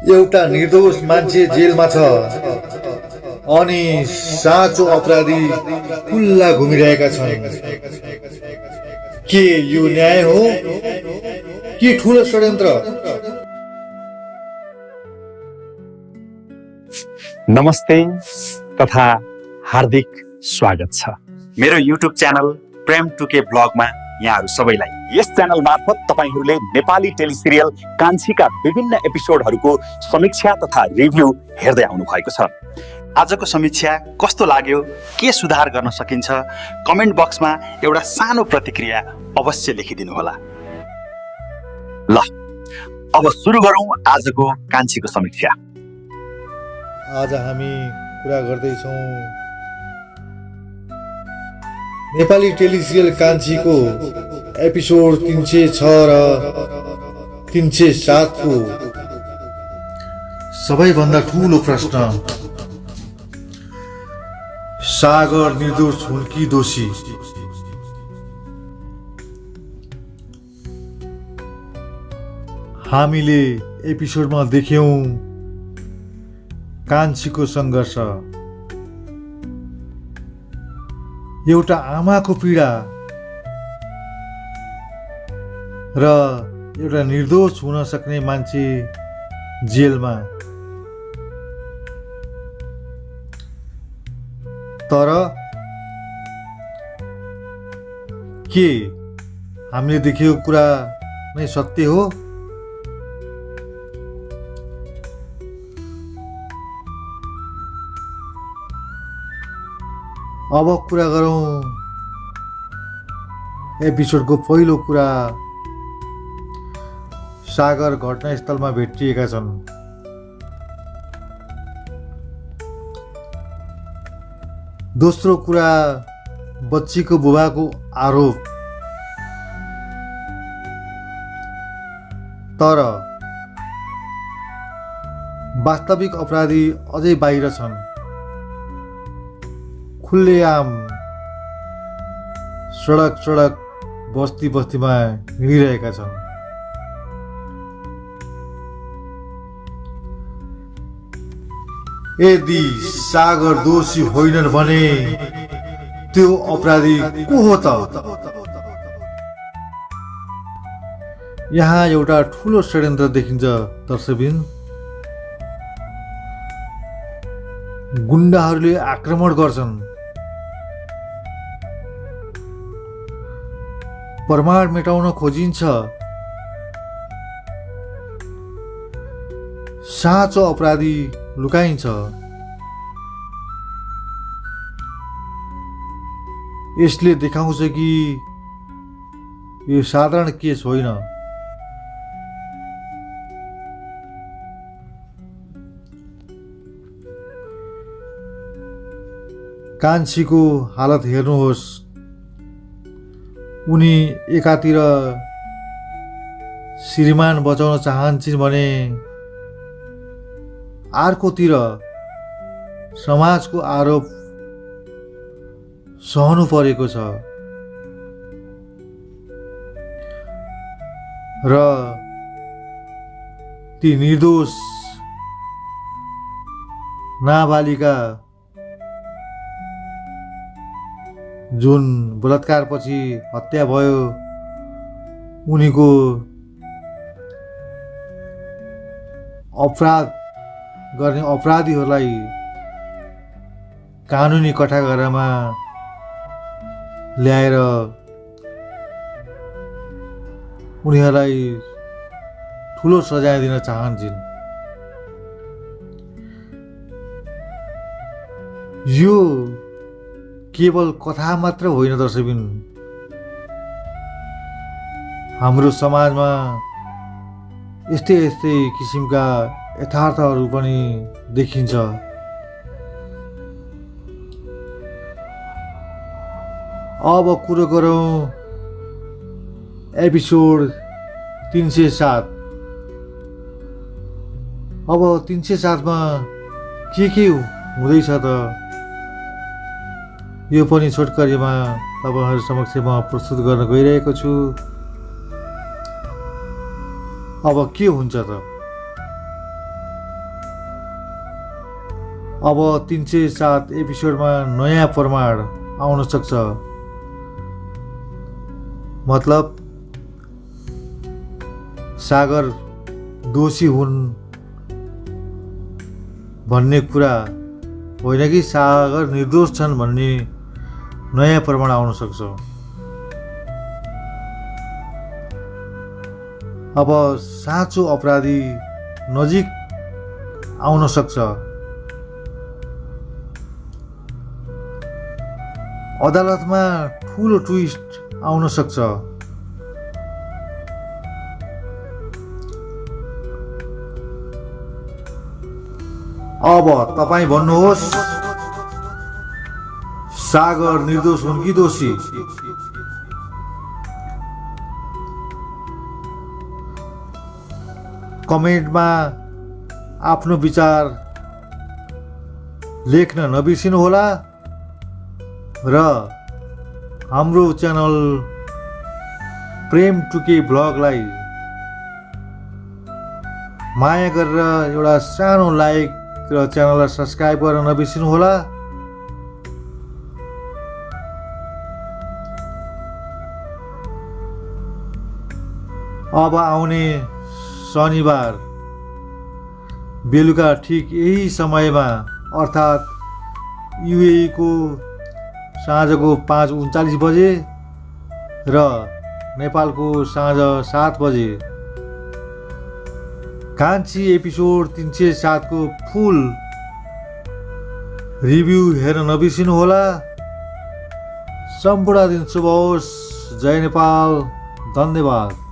एउटा निर्दोष मान्छे जेलमा छ अनि साँचो अपराधी खुल्ला घुमिरहेका छन्। के यो न्याय हो कि ठूलो षड्यन्त्र? नमस्ते तथा हार्दिक स्वागत छ मेरो युट्युब च्यानल प्रेम टुके ब्लगमा यहाँहरू सबैलाई। यस च्यानल मार्फत तपाईहरूले नेपाली टेलिसिरियल कान्छीका विभिन्न एपिसोडहरूको समीक्षा तथा रिभ्यू हेर्दै आउनु भएको छ। आजको समीक्षा कस्तो लाग्यो, के सुधार गर्न सकिन्छ, कमेन्ट बक्समा एउटा सानो प्रतिक्रिया अवश्य लेखिदिनु होला। ल अब सुरु गरौँ आजको कान्छीको समीक्षा। आज हामी कुरा गर्दैछौँ नेपाली टेलिसिरियल कान्छीको एपिसोड 306 र 307 को सबैभन्दा ठूलो प्रश्न, सागर निर्दोष हुन् कि दोषी? हामीले एपिसोडमा देख्यौं कान्छीको सङ्घर्ष, एउटा आमाको पीडा र एउटा निर्दोष हुन सक्ने मान्छे जेलमा। तर के हामीले देखेको कुरा नै सत्य हो? अब कुरा गरौँ एपिसोडको पहिलो कुरा। सागर घटनास्थलमा भेटिएका छन्। दोस्रो कुरा, बच्चीको बुबाको आरोप। तर वास्तविक अपराधी अझै बाहिर छन्, खुल्लेआम सडक बस्ती बस्तीमा हिँडिरहेका छन्। यदि सागर दोषी होइनन् भने त्यो अपराधी को हो त? यहाँ एउटा ठूलो षड्यन्त्र देखिन्छ दर्शकबिन। गुण्डाहरूले आक्रमण गर्छन्, प्रमाण मेटाउन खोजिन्छ, साँचो अपराधी लुकाइन्छ। यसले देखाउँछ कि यो साधारण केस होइन। कान्छीको हालत हेर्नुहोस्। उनी एकातिर श्रीमान बचाउन चाहन्छन् भने अर्कोतिर समाजको आरोप सहनु परेको छ र ती निर्दोष नाबालिका जुन बलात्कारपछि हत्या भयो, उनीको अपराध गर्ने अपराधीहरूलाई कानुनी कठाघरमा ल्याएर उनीहरूलाई ठुलो सजाय दिन चाहन्छन्। यो केवल कथा मात्र होइन दर्शकबिन, हाम्रो समाजमा यस्तै किसिमका यथार्थहरू पनि देखिन्छ। अब कुरो गरौँ एपिसोड 307। अब 307 मा के हुँदैछ त यो पनि छोटकरीमा तपाईहरु समक्ष म प्रस्तुत गर्न गइरहेको छु। अब के हुन्छ त? अब 307 एपिसोडमा नयाँ प्रमाण आउन सक्छ। मतलब सागर दोषी हुन् भन्ने कुरा होइन कि सागर निर्दोष छन् भन्ने नयाँ प्रमाण आउन सक्छ। अब साँचो अपराधी नजिक आउन सक्छ। अदालतमा ठुलो ट्विस्ट आउन सक्छ। अब तपाईँ भन्नुहोस्, सागर निर्दोष हुन् कि दोषी? कमेन्टमा आफ्नो विचार लेख्न नबिर्सिनुहोला र हाम्रो च्यानल प्रेम टुके ब्लगलाई माया गरेर एउटा सानो लाइक र च्यानललाई सब्सक्राइब गर्न नबिर्सिनुहोला। अब आउने शनिबार बेलुका ठिक यही समयमा अर्थात् युएई को साँझको 5:39 बजे र नेपालको साँझ 7 बजे कान्छी एपिसोड 307 को फुल रिभ्यू हेर्न नबिर्सिनुहोला। सम्पूर्ण दिन शुभ होस्। जय नेपाल। धन्यवाद।